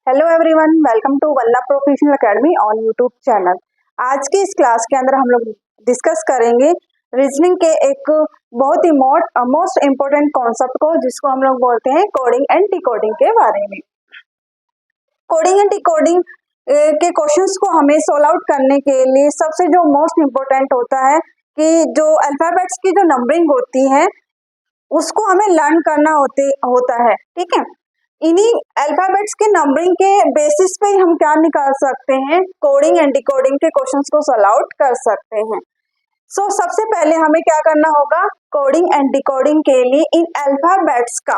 Hello everyone, welcome to Vandana professional academy on YouTube channel. आज की इस क्लास के अंदर हम लोग डिस्कस करेंगे रीजनिंग के एक बहुत ही मोस्ट इम्पोर्टेंट कॉन्सेप्ट को, जिसको हम लोग बोलते हैं कोडिंग एंड डिकोडिंग के बारे में। कोडिंग एंड डिकोडिंग के क्वेश्चंस को हमें सोल्व आउट करने के लिए सबसे जो मोस्ट इम्पोर्टेंट होता है कि जो अल्फाबेट्स की जो नंबरिंग होती है उसको हमें लर्न करना होता है। ठीक है, इन्हीं अल्फाबेट्स के नंबरिंग के बेसिस पे हम क्या निकाल सकते हैं, कोडिंग एंड डिकोडिंग के क्वेश्चंस को सॉल्व आउट कर सकते हैं। सबसे पहले हमें क्या करना होगा, कोडिंग एंड डिकोडिंग के लिए इन अल्फाबेट्स का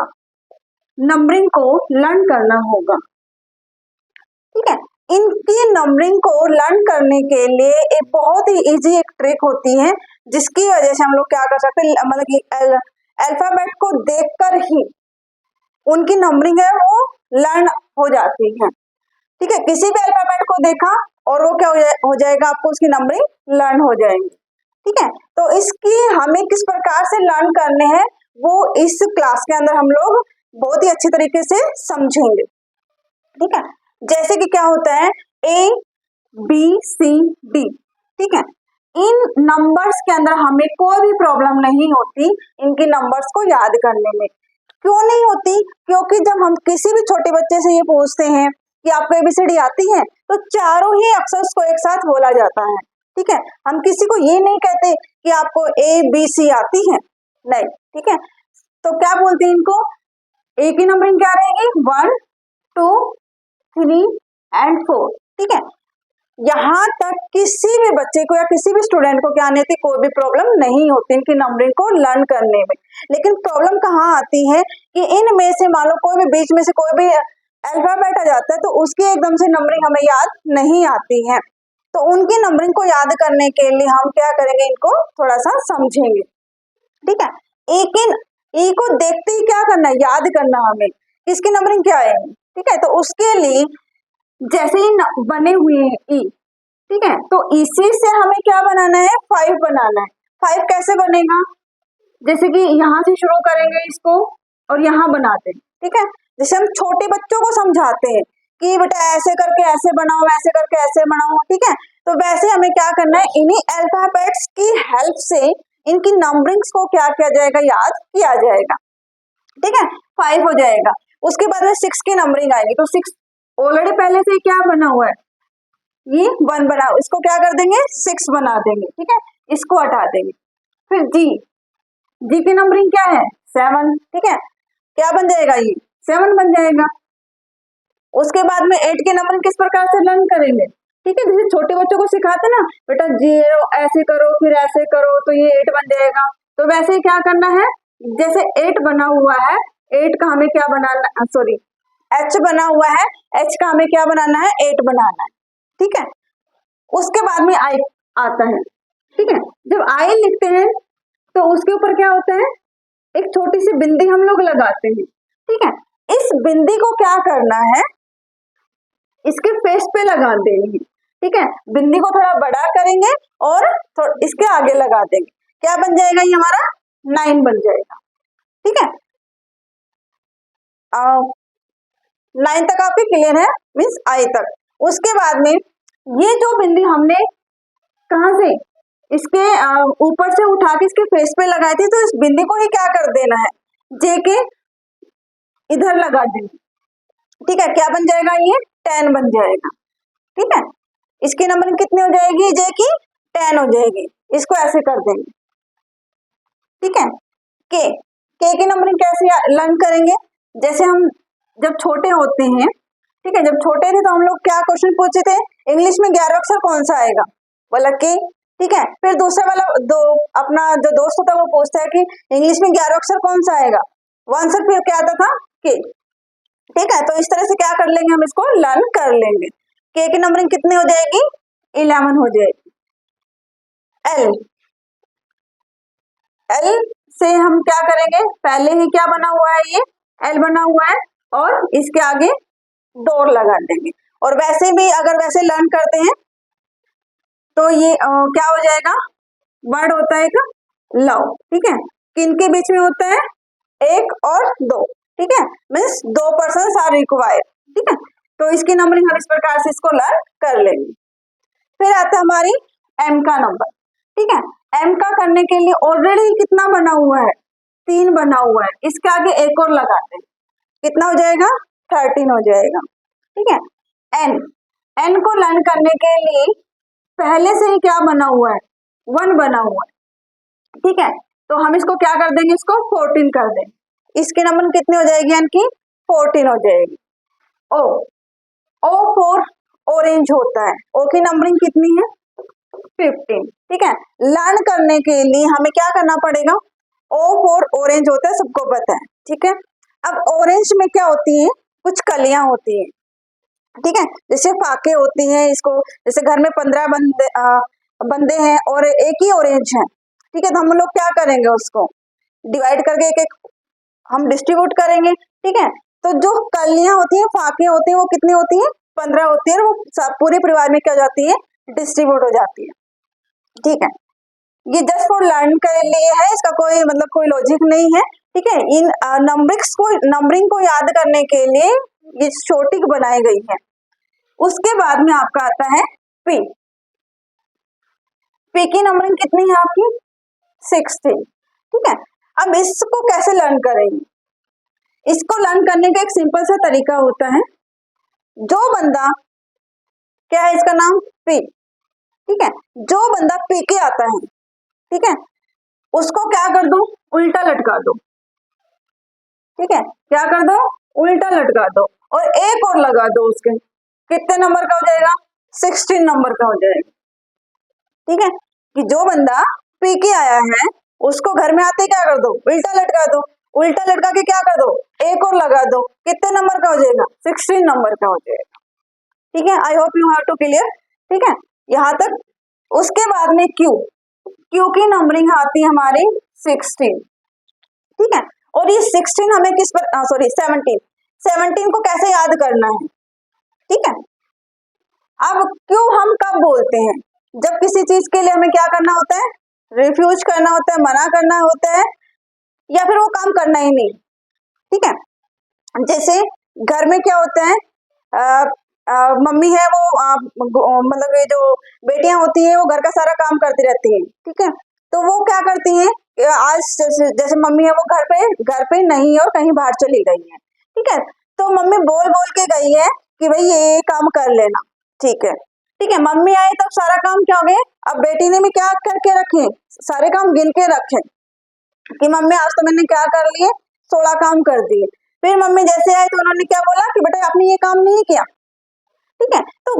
नंबरिंग को लर्न करना होगा। ठीक है, इनकी नंबरिंग को लर्न करने के लिए एक बहुत ही इजी एक ट्रिक होती है, जिसकी वजह से हम लोग क्या कर सकते हैं, मतलब कि अल्फाबेट को देखकर ही उनकी नंबरिंग है वो लर्न हो जाती है। ठीक है, किसी भी अल्फाबेट को देखा और वो क्या हो जाएगा, आपको उसकी नंबरिंग लर्न हो जाएगी। ठीक है, तो इसकी हमें किस प्रकार से लर्न करने हैं वो इस क्लास के अंदर हम लोग बहुत ही अच्छी तरीके से समझेंगे। ठीक है, जैसे कि क्या होता है A B C D। ठीक है, इन नंबर्स के अंदर हमें कोई भी प्रॉब्लम नहीं होती इनकी नंबर्स को याद करने में। क्यों नहीं होती? क्योंकि जब हम किसी भी छोटे बच्चे से ये पूछते हैं कि आपको ABCD आती है, तो चारों ही अक्षर को एक साथ बोला जाता है। ठीक है, हम किसी को ये नहीं कहते कि आपको ABC आती है, नहीं। ठीक है, तो क्या बोलते हैं इनको, A की नंबरिंग क्या रहेगी, 1 2 3 एंड 4। ठीक है, यहाँ तक किसी भी बच्चे को या किसी भी स्टूडेंट को क्या नहीं होती, कोई भी प्रॉब्लम नहीं होती इनकी नंबरिंग को लर्न करने में। लेकिन प्रॉब्लम कहाँ आती है कि इनमें से मान लो कोई भी बीच में से कोई भी अल्फाबेट आ जाता है, तो उसकी एकदम से नंबरिंग हमें याद नहीं आती है। तो उनकी नंबरिंग को याद करने के लिए हम क्या करेंगे, इनको थोड़ा सा समझेंगे। ठीक है, ए को देखते ही क्या करना है, याद करना हमें इसकी नंबरिंग क्या है। ठीक है, तो उसके लिए जैसे ही बने हुए हैं ई, ठीक है, तो इसी से हमें क्या बनाना है, 5 बनाना है। 5 कैसे बनेगा, जैसे कि यहाँ से शुरू करेंगे इसको और यहाँ बनाते हैं। ठीक है, जैसे हम छोटे बच्चों को समझाते हैं कि बेटा ऐसे करके ऐसे बनाओ, ऐसे करके ऐसे बनाओ। ठीक है, तो वैसे हमें क्या करना है, इन्हीं अल्फाबेट्स की हेल्प से इनकी नंबरिंग्स को क्या किया जाएगा, याद किया जाएगा। ठीक है, 5 हो जाएगा। उसके बाद में 6 की नंबरिंग आएगी, तो 6 ऑलरेडी पहले से क्या बना हुआ है, ये 1 बना, इसको क्या कर देंगे, 6 बना देंगे। ठीक है, इसको हटा देंगे। फिर जी की नंबरिंग क्या है, 7। ठीक है, क्या बन जाएगा, ये 7 बन जाएगा। उसके बाद में 8 की नंबरिंग किस प्रकार से लर्न करेंगे। ठीक है, जैसे छोटे बच्चों को सिखाते ना, बेटा 0 ऐसे करो फिर ऐसे करो तो ये 8 बन जाएगा। तो वैसे ही क्या करना है, जैसे 8 बना हुआ है, 8 का हमें क्या बनाना, सॉरी H बना हुआ है, H का हमें क्या बनाना है, 8 बनाना है। ठीक है, उसके बाद में I आता है। ठीक है, जब I लिखते हैं तो उसके ऊपर क्या होता है, एक छोटी सी बिंदी हम लोग लगाते हैं। ठीक है, इस बिंदी को क्या करना है, इसके फेस पे लगा देंगे। ठीक है, बिंदी को थोड़ा बड़ा करेंगे और इसके आगे लगा देंगे। क्या बन जाएगा, ये हमारा 9 बन जाएगा। ठीक है, 9 तक आपके क्लियर है, मीन्स आई तक। उसके बाद में ये जो बिंदी हमने कहां से, इसके ऊपर से उठा के इसके फेस पे लगाई थी, तो इस बिंदी को ही क्या कर देना है, जे के इधर लगा देंगे। ठीक है, क्या बन जाएगा, ये 10 बन जाएगा। ठीक है, इसकी नंबरिंग कितनी हो जाएगी, जे की 10 हो जाएगी। इसको ऐसे कर देंगे। ठीक है, के की नंबरिंग कैसे लर्न करेंगे, जैसे हम जब छोटे होते हैं, ठीक है, जब छोटे थे तो हम लोग क्या क्वेश्चन पूछे थे, इंग्लिश में 11वां अक्षर कौन सा आएगा, बोला के। ठीक है, फिर दूसरा वाला अपना जो दोस्त होता है वो पूछता है कि इंग्लिश में 11वां अक्षर कौन सा आएगा, वो आंसर फिर क्या आता था, के। ठीक है, तो इस तरह से क्या कर लेंगे, हम इसको लर्न कर लेंगे। के की नंबरिंग कितनी हो जाएगी, 11 हो जाएगी। एल से हम क्या करेंगे, पहले ही क्या बना हुआ है, ये एल बना हुआ है और इसके आगे डोर लगा देंगे। और वैसे भी अगर वैसे लर्न करते हैं तो ये क्या हो जाएगा, वर्ड होता है एक लव। ठीक है, किनके बीच में होता है, 1 और 2। ठीक है, मीन्स 2 पर्सन आर रिक्वायर्ड। ठीक है, तो इसकी नंबरिंग हम इस प्रकार से इसको लर्न कर लेंगे। फिर आता है हमारी m का नंबर, ठीक है। m का करने के लिए ऑलरेडी कितना बना हुआ है, 3 बना हुआ है, इसके आगे एक और लगाते हैं, कितना हो जाएगा, 13 हो जाएगा, ठीक है। n को लर्न करने के लिए पहले से ही क्या बना हुआ है, 1 बना हुआ है, ठीक है। तो हम इसको क्या कर देंगे, इसको 14 कर देंगे, इसके नंबर कितनी हो जाएगी, यानी कि 14 हो जाएगी। ओ फॉर ऑरेंज होता है, ओ की नंबरिंग कितनी है, 15, ठीक है। लर्न करने के लिए हमें क्या करना पड़ेगा, ओ फॉर ऑरेंज होता है, सबको पता है, ठीक है। अब ऑरेंज में क्या होती है, कुछ कलियां होती हैं, ठीक है, जैसे फाके होती हैं, इसको जैसे घर में 15 बंदे हैं और एक ही ऑरेंज है, ठीक है, तो हम लोग क्या करेंगे, उसको डिवाइड करके एक एक हम डिस्ट्रीब्यूट करेंगे, ठीक है। तो जो कलियां होती हैं, फाके होते हैं, वो कितनी होती हैं, 15 होती है, और वो सब पूरे परिवार में क्या हो जाती है, डिस्ट्रीब्यूट हो जाती है, ठीक है। ये जस्ट फॉर लर्न के लिए है, इसका कोई मतलब कोई लॉजिक नहीं है, ठीक है। इन नंबरिंग को याद करने के लिए ये शॉर्टिक बनाई गई है। उसके बाद में आपका आता है पी की नंबरिंग कितनी है आपकी, 16, ठीक है। अब इसको कैसे लर्न करेंगे, इसको लर्न करने का एक सिंपल सा तरीका होता है, जो बंदा क्या है, इसका नाम पी, ठीक है, जो बंदा पी के आता है, ठीक है, उसको क्या कर दो, उल्टा लटका दो, ठीक है, क्या कर दो, उल्टा लटका दो, और एक और लगा दो, उसके कितने नंबर का हो जाएगा, 16 नंबर का हो जाएगा, ठीक है। कि जो बंदा पी के आया है, उसको घर में आते क्या कर दो, उल्टा लटका दो, उल्टा लटका के क्या कर दो, एक और लगा दो, कितने नंबर का हो जाएगा, 16 नंबर का हो जाएगा, ठीक है। I hope you have to clear, ठीक है, यहाँ तक। उसके बाद में क्यू की नंबरिंग आती है हमारी 16, ठीक है। और ये 16 हमें किस पर, सॉरी 17 को कैसे याद करना है, ठीक है। अब क्यों हम कब बोलते हैं, जब किसी चीज के लिए हमें क्या करना होता है, रिफ्यूज करना होता है, मना करना होता है, या फिर वो काम करना ही नहीं, ठीक है। जैसे घर में क्या होता है, मम्मी है वो मतलब ये जो बेटियां होती है, वो घर का सारा काम करती रहती है, ठीक है। तो वो क्या करती हैं, आज जैसे मम्मी है वो घर पे नहीं है और कहीं बाहर चली गई है, ठीक है। तो मम्मी बोल बोल के गई है कि भाई ये काम कर लेना, ठीक है, ठीक है। मम्मी आई तब सारा काम क्या हो गए, अब बेटी ने भी क्या करके रखे, सारे काम गिन के रखे कि मम्मी आज तो मैंने क्या कर लिए, 16 काम कर दिए। फिर मम्मी जैसे आई तो उन्होंने क्या बोला कि बेटा आपने ये काम नहीं किया, ठीक है। तो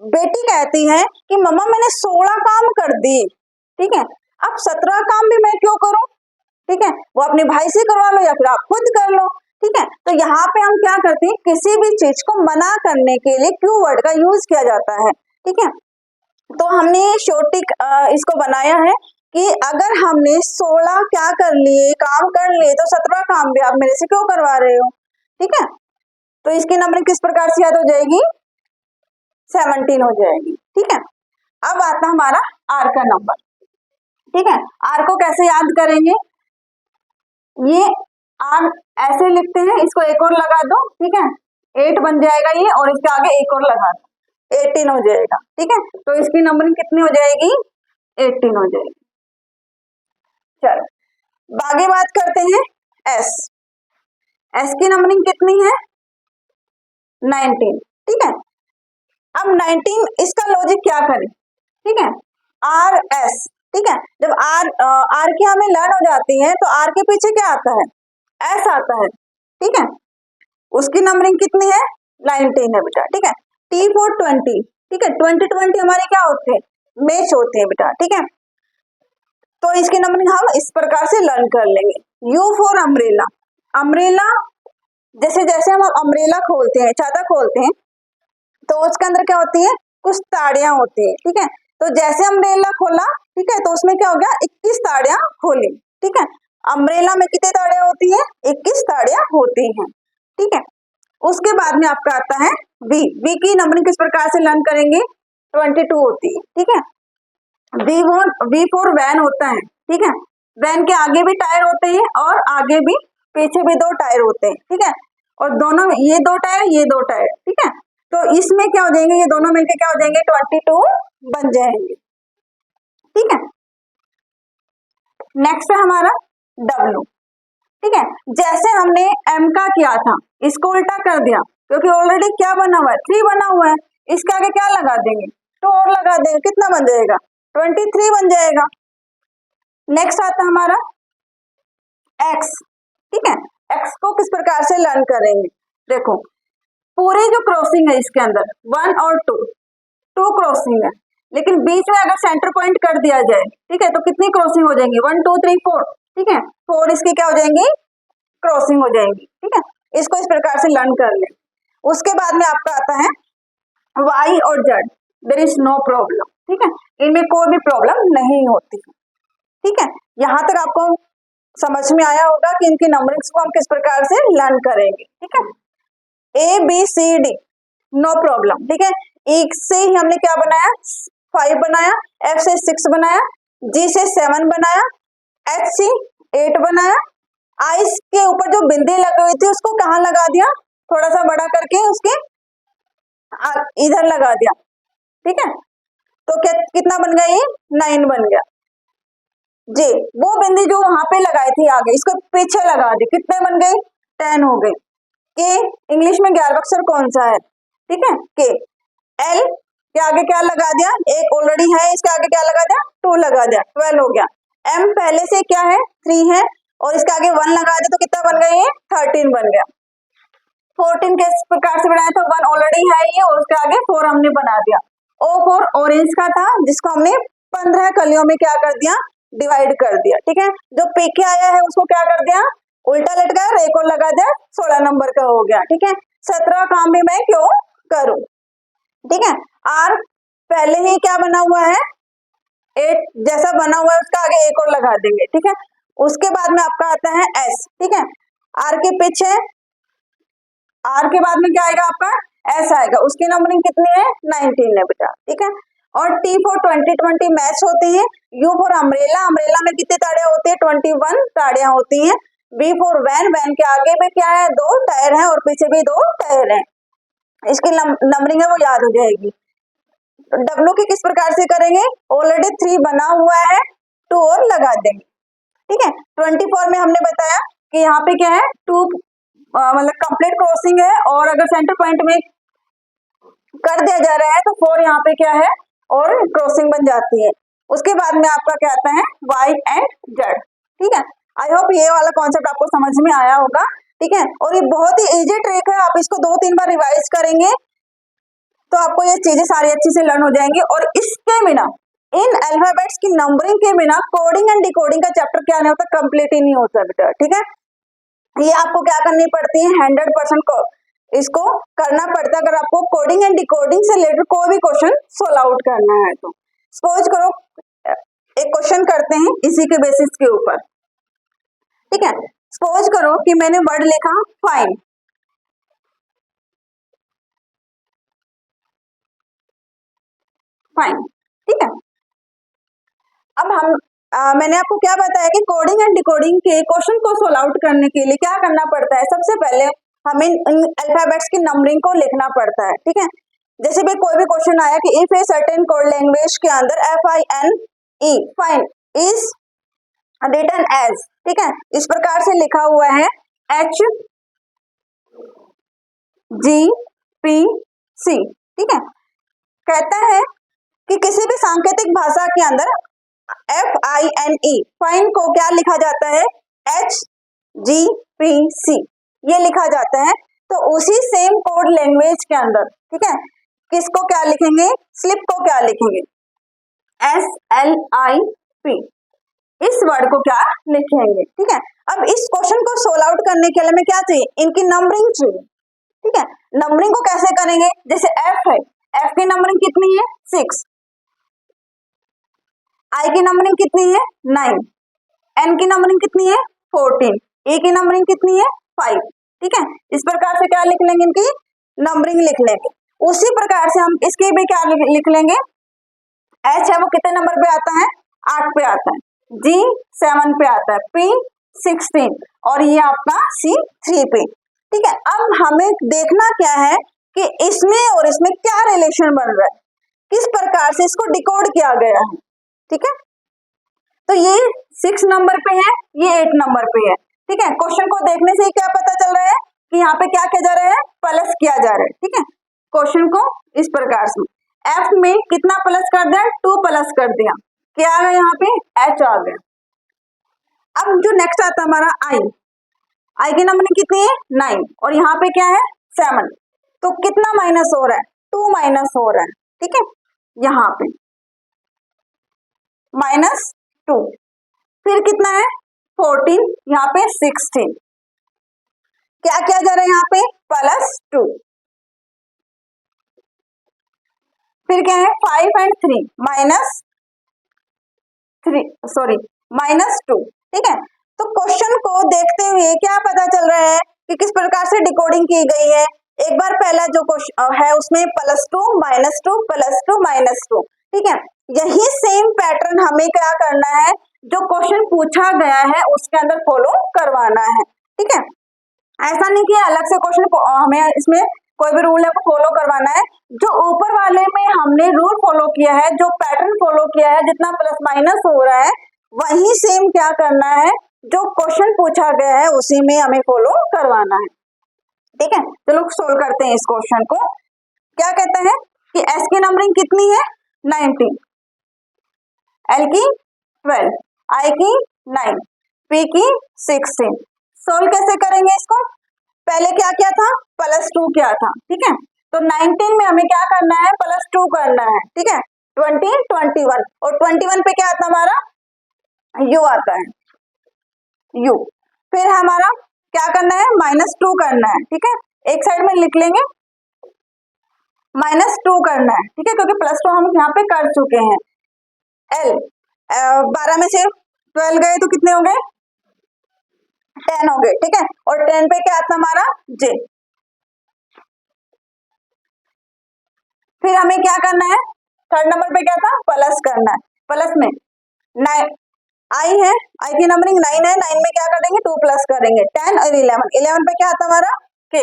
बेटी कहती है कि मम्मा मैंने 16 काम कर दिए, ठीक है, अब 17 काम भी मैं क्यों करूं, ठीक है, वो अपने भाई से करवा लो या फिर आप खुद कर लो, ठीक है। तो यहाँ पे हम क्या करते हैं, किसी भी चीज को मना करने के लिए क्यों वर्ड का यूज किया जाता है, ठीक है। तो हमने शॉर्टिक इसको बनाया है कि अगर हमने 16 क्या कर लिए, काम कर लिए, तो 17 काम भी आप मेरे से क्यों करवा रहे हो, ठीक है। तो इसकी नंबरिंग किस प्रकार से याद हो जाएगी, 17 हो जाएगी, ठीक है। अब आता हमारा आर का नंबर, ठीक है। आर को कैसे याद करेंगे, ये आर ऐसे लिखते हैं, इसको एक और लगा दो, ठीक है, 8 बन जाएगा ये, और इसके आगे एक और लगा दो, 18 हो जाएगा, ठीक है। तो इसकी नंबरिंग कितनी हो जाएगी, 18 हो जाएगी। चलो आगे बात करते हैं एस की नंबरिंग कितनी है, 19, ठीक है। अब 19, इसका लॉजिक क्या करें, ठीक है, आर एस, ठीक है। जब आर की हमें लर्न हो जाती है तो आर के पीछे क्या आता है, एस आता है, ठीक है। उसकी नंबरिंग कितनी है, 19 है बेटा, ठीक है। टी फॉर 20, ठीक है, 20 हमारे क्या होते हैं, मैच होते हैं बेटा, ठीक है। तो इसकी नंबरिंग हम इस प्रकार से लर्न कर लेंगे। यू फॉर अम्ब्रेला, अम्ब्रेला जैसे जैसे हम अम्ब्रेला खोलते हैं, छाता खोलते हैं, तो उसके अंदर क्या होती है, कुछ ताड़ियां होती है, ठीक है। तो जैसे अम्ब्रेला खोला, ठीक है, तो उसमें क्या हो गया, 21 ताड़ियां खोली, ठीक है। अम्ब्रेला में कितनी ताड़ियां होती हैं, 21 ताड़ियां होती हैं, ठीक है। उसके बाद में आपका आता है बी की नंबरिंग किस प्रकार से लर्न करेंगे, 22 होती है, ठीक है। वी फॉर वैन होता है, ठीक है। वैन के आगे भी टायर होते हैं और आगे भी, पीछे भी 2 टायर होते हैं, ठीक है। और दोनों, ये 2 टायर, ये 2 टायर, ठीक है। तो इसमें क्या हो जाएंगे, ये दोनों मिलके क्या हो जाएंगे, 22 बन जाएंगे। ठीक है, नेक्स्ट है हमारा W। ठीक है, जैसे हमने M का किया था, इसको उल्टा कर दिया, क्योंकि ऑलरेडी क्या बना हुआ है, 3 बना हुआ है, इसके आगे क्या लगा देंगे, 2 और लगा देंगे, कितना बन जाएगा, 23 बन जाएगा। नेक्स्ट आता है हमारा X। ठीक है, X को किस प्रकार से लर्न करेंगे, देखो पूरी जो क्रॉसिंग है इसके अंदर 1 और 2 क्रॉसिंग है, लेकिन बीच में अगर सेंटर पॉइंट कर दिया जाए, ठीक है, तो कितनी क्रॉसिंग हो जाएंगी, 1 2 3 4। ठीक है, 4 इसकी क्या हो जाएंगी, क्रॉसिंग हो जाएंगी। ठीक है, इसको इस प्रकार से लर्न कर लें। उसके बाद में आपका आता है Y और Z, there is no problem. ठीक है, इनमें कोई भी प्रॉब्लम नहीं होती। ठीक है, यहाँ तक आपको समझ में आया होगा कि इनकी नंबरिंग्स को हम किस प्रकार से लर्न करेंगे। ठीक है, ABCD नो प्रॉब्लम। ठीक है, E से ही हमने क्या बनाया, 5 बनाया, F से 6 बनाया, G से 7 बनाया, H से 8 बनाया, I के ऊपर जो बिंदी लगी हुई थी उसको कहाँ लगा दिया, थोड़ा सा बड़ा करके उसके इधर लगा दिया। ठीक है, तो क्या कितना बन गया, ये 9 बन गया। J वो बिंदी जो वहां पे लगाई थी आगे, इसको पीछे लगा दी, कितने बन गए, 10 हो गए। K इंग्लिश में 11वां अक्षर कौन सा है, ठीक है, K। L के आगे क्या लगा दिया, एक ऑलरेडी है, इसके आगे क्या लगा दिया, 2 लगा दिया, 12 हो गया। M पहले से क्या है, 3 है, और इसके आगे 1 लगा दिया, तो कितना बन गया, ये 13 बन गया। 14 किस प्रकार से बनाया था, 1 ऑलरेडी है ये, और उसके आगे 4 हमने बना दिया। O4 ऑरेंज का था, जिसको हमने 15 कलियों में क्या कर दिया, डिवाइड कर दिया। ठीक है, जो पीके आया है उसको क्या कर दिया, उल्टा लटका और एक और लगा दिया, 16 नंबर का हो गया। ठीक है, 17 काम भी मैं क्यों करूं। ठीक है, R पहले ही क्या बना हुआ है, 8 जैसा बना हुआ है, उसका आगे एक और लगा देंगे। ठीक है, उसके बाद में आपका आता है S। ठीक है, R के पीछे, R के बाद में क्या आएगा आपका, S आएगा, उसकी नंबरिंग कितनी है, 19 है बेटा। ठीक है, और T फॉर 20 मैच होते हैं। U फॉर अम्ब्रेला, अम्ब्रेला में कितने ताड़ियां होती है, 21 ताड़ियां होती हैं। V फॉर वैन, वैन के आगे भी क्या है, 2 टायर हैं और पीछे भी 2 टायर हैं। इसकी नंबरिंग है वो याद हो जाएगी। W की किस प्रकार से करेंगे, ऑलरेडी 3 बना हुआ है, 2 और लगा देंगे। ठीक है, 24 में हमने बताया कि यहाँ पे क्या है, 2 मतलब कंप्लीट क्रॉसिंग है, और अगर सेंटर पॉइंट में कर दिया जा रहा है तो 4 यहाँ पे क्या है, और क्रॉसिंग बन जाती है। उसके बाद में आपका क्या आता है, Y एंड Z। ठीक है, आई होप ये वाला कॉन्सेप्ट आपको समझ में आया होगा। ठीक है, और ये बहुत ही इजी ट्रिक है, आप इसको 2-3 बार रिवाइज करेंगे तो आपको ये चीजें सारी अच्छी से लर्न हो जाएंगी। और इसके बिना, इन अल्फाबेट्स की नंबरिंग के बिना कोडिंग एंड डिकोडिंग का चैप्टर क्या नहीं होता, कंप्लीट ही नहीं होता बेटा। ठीक है, ये आपको क्या करनी पड़ती है, 100% को इसको करना पड़ता है, अगर आपको कोडिंग एंड डिकोडिंग से रिलेटेड कोई भी क्वेश्चन सोल्व आउट करना है तो। सपोज करो एक क्वेश्चन करते हैं इसी के बेसिस के ऊपर। ठीक है, सपोज करो कि मैंने वर्ड लिखा फाइन, फाइन। ठीक है, अब हम मैंने आपको क्या बताया कि कोडिंग एंड डिकोडिंग के क्वेश्चन को सोल्व आउट करने के लिए क्या करना पड़ता है, सबसे पहले हमें इन अल्फाबेट्स की नंबरिंग को लिखना पड़ता है। ठीक है, जैसे भी कोई भी क्वेश्चन आया कि if a certain code language के अंदर FINE fine is written as, ठीक है, इस प्रकार से लिखा हुआ है HGPC। ठीक है, कहता है कि किसी भी सांकेतिक भाषा के अंदर FINE फाइन को क्या लिखा जाता है, HGPC ये लिखा जाता है। तो उसी सेम कोड लैंग्वेज के अंदर, ठीक है, किसको क्या लिखेंगे, स्लिप को क्या लिखेंगे, SLIP, इस वर्ड को क्या लिखेंगे। ठीक है, अब इस क्वेश्चन को सोल्व आउट करने के लिए हमें क्या चाहिए, इनकी नंबरिंग चाहिए। ठीक है, नंबरिंग को कैसे करेंगे, जैसे F है, F की नंबरिंग कितनी है, 6, I की नंबरिंग कितनी है, 9, N की नंबरिंग कितनी है, 14, A की नंबरिंग कितनी है, 5। ठीक है, इस प्रकार से क्या लिख लेंगे, इनकी नंबरिंग लिख लेंगे। उसी प्रकार से हम इसके भी क्या लिख लेंगे, H है वो कितने नंबर पे आता है, 8 पे आता है, G 7 पे आता है, P 16 और ये आपका C 3 पे। ठीक है, अब हमें देखना क्या है कि इसमें और इसमें क्या रिलेशन बन रहा है, किस प्रकार से इसको डिकोड किया गया है। ठीक है, तो ये 6 नंबर पे है, ये 8 नंबर पे है। ठीक है, क्वेश्चन को देखने से ही क्या पता चल रहा है कि यहाँ पे क्या किया जा रहा है, प्लस किया जा रहा है। ठीक है, क्वेश्चन को इस प्रकार से एफ में कितना प्लस कर दिया, 2 प्लस कर दिया, क्या आ गया यहाँ पे, एच आ गया। अब जो नेक्स्ट आता है हमारा आई, आई की नंबरिंग कितनी है, 9, और यहाँ पे क्या है, 7, तो कितना माइनस हो रहा है, 2 माइनस हो रहा है। ठीक है, यहाँ पे -2, फिर कितना है 14, यहाँ पे 16, क्या किया जा रहा है यहाँ पे, +2, फिर क्या है 5 एंड 3 -2। ठीक है, तो क्वेश्चन को देखते हुए क्या पता चल रहा है कि किस प्रकार से डिकोडिंग की गई है। एक बार पहला जो क्वेश्चन है उसमें +2 -2 +2 -2। ठीक है, यही सेम पैटर्न हमें क्या करना है, जो क्वेश्चन पूछा गया है उसके अंदर फॉलो करवाना है। ठीक है, ऐसा नहीं कि अलग से क्वेश्चन हमें इसमें कोई भी रूल है वो फॉलो करवाना है। जो ऊपर वाले में हमने रूल फॉलो किया है, जो पैटर्न फॉलो किया है, जितना प्लस माइनस हो रहा है वही सेम क्या करना है, जो क्वेश्चन पूछा गया है उसी में हमें फॉलो करवाना है। ठीक है, चलो सोल्व करते हैं इस क्वेश्चन को। क्या कहता है कि एस की नंबरिंग कितनी है, 19, एल की 12, आई की 9, पी की 16। सोल्व कैसे करेंगे इसको, पहले क्या किया था, +2 किया था। ठीक है, तो 19 में हमें क्या करना है, +2 करना है। ठीक है, 20 21, और 21 पे क्या आता है हमारा, यू आता है, यू। फिर हमारा क्या करना है, -2 करना है। ठीक है, एक साइड में लिख लेंगे, -2 करना है। ठीक है, क्योंकि +2 हम यहाँ पे कर चुके हैं। एल 12 में से 12 गए तो कितने हो गए, 10 हो गए। ठीक है, और 10 पे क्या आता है हमारा, जे। फिर हमें क्या करना है, थर्ड नंबर पे क्या था, प्लस करना है। प्लस में 9 आई है, आई की नंबरिंग 9 है, 9 में क्या करेंगे, 2 प्लस करेंगे, 10 और 11, 11 पे क्या आता है हमारा, के।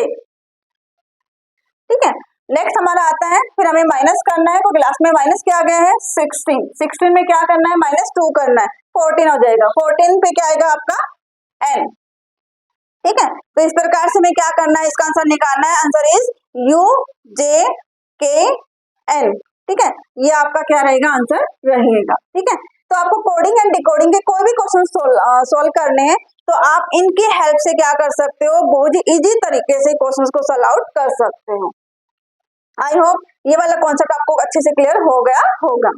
ठीक है, नेक्स्ट हमारा आता है, फिर हमें माइनस करना है, क्योंकि लास्ट में माइनस क्या आ गया है, 16, 16 में क्या करना है, -2 करना है, 14 हो जाएगा। 14 पे क्या आएगा आपका, एन। ठीक है, तो इस प्रकार से हमें क्या करना है, इसका आंसर निकालना है। आंसर इज यू जे के एन। ठीक है, ये आपका क्या रहेगा, आंसर रहेगा। ठीक है, तो आपको कोडिंग एंड डिकोडिंग के कोई भी क्वेश्चन सोल्व करने हैं तो आप इनकी हेल्प से क्या कर सकते हो, बहुत ही इजी तरीके से क्वेश्चंस को सॉल्व आउट कर सकते हो। आई होप ये वाला कॉन्सेप्ट आपको अच्छे से क्लियर हो गया होगा।